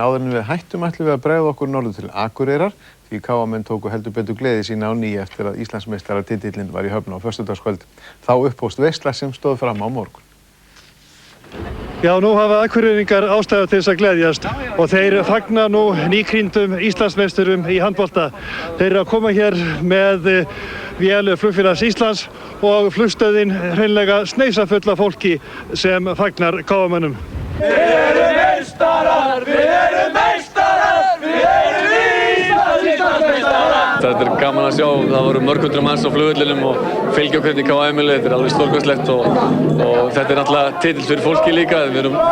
Áður en við hættum ætlum við að bregða okkur norður til Akureyrar því KA-menn tóku heldur betur gleði sína á ný eftir að Íslandsmeistaratitillinn var í höfn á föstudagskvöld. Þá upphófst veisla sem stóð fram á morgun. Já, nú hafa Akureyringar ástæðu til þess að gleðjast og þeir fagna nú nýkrýndum Íslandsmeisturum í handbolta. Þeir eru að koma hér með vél Flugfélags Íslands og flugstöðin hreinlega sneisafull af fólki sem fagnar KA-mönnum. Við erum meistarar, við erum meistarar, við erum Íslandsmeistarar. Þetta er gaman að sjá, það voru mörg hundruð manns á flugvellinum og fylgja okkur í KA-heimili, þetta er alveg stórkostlegt og þetta er náttúrulega titill fyrir fólki líka.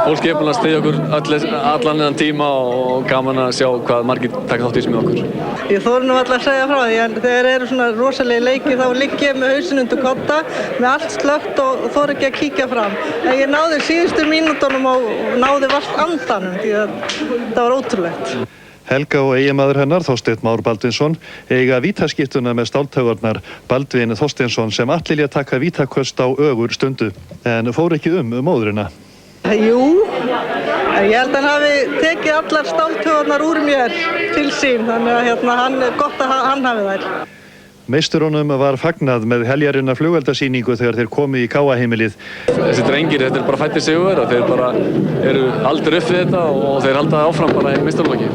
Fólki er búin að styðja okkur allan þennan tíma og gaman að sjá hvað margir taka þátt í þessu með okkur. Ég þori nú alltaf að segja frá því, en þegar eru svona rosalegi leikir þá ligg ég með hausinn undir kodda, með allt slökkt og þori ekki að kíkja fram. En ég náði síðustu mínútunum og náði vart andanum því að það var ótrúlegt. Helga og eiginmaður hennar, Þorsteinn Már Baldvinsson, eiga vítaskiptuna með stáltaugarnar Baldvin Þorsteinsson sem allir lét taka vítaköst á ögur stundu, en fór ekki móðurina. Jú, ég held að hann hafi tekið allar stáltaugarnar úr mér til sín, þannig að hann er gott að hann hafi þær. Meisturunum var fagnað með heljarinnar flugeldasýningu þegar þeir komu í KA-heimilið. Þessi drengir, þetta er bara fæddir sigurvegarar og þeir bara eru aldrei upp við þetta og þeir halda áfram bara í meistaraflokki.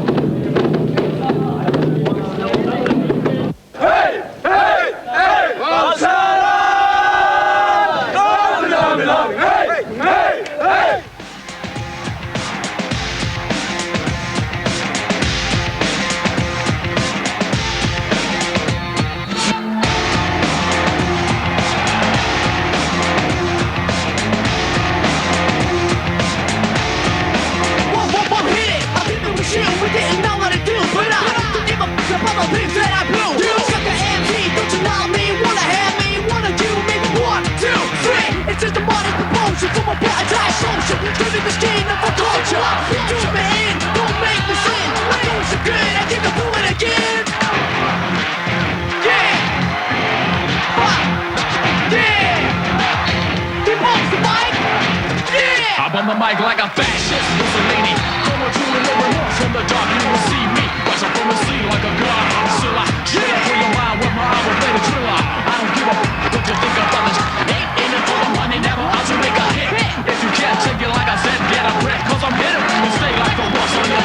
On the mic like a fascist Mussolini. Come on to an overlord from the dark, you will see me. Rise up from the sea like a god. Still I share for your mind with my eye will play the thriller. I don't give a what you think about this. Ain't it for the money, never out to make a hit. If you can't take it like I said, get a breath, cause I'm hitting. You stay like a boss on it.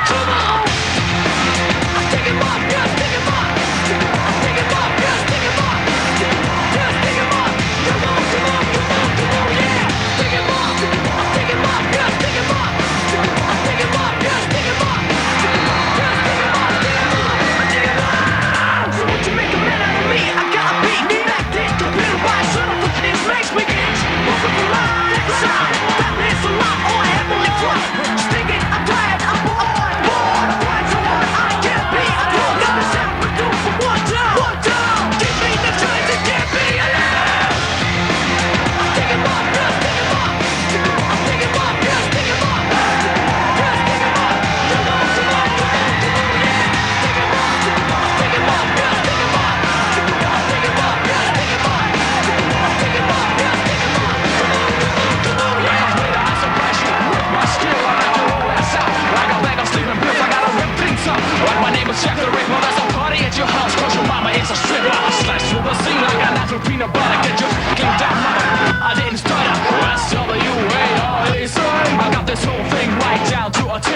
Come on! I stick him up, yeah, stick him up. I stick him up, yeah, stick him up. Yeah, stick him up. Come on, come on, come on, come on, yeah. Stick him up. Check the ring, well that's a party at your house, cause your mama is a stripper. I slice through the scene like a natural peanut butter. Get your fucking down, mother. I didn't start up. SWARE. I got this whole thing right down to a T.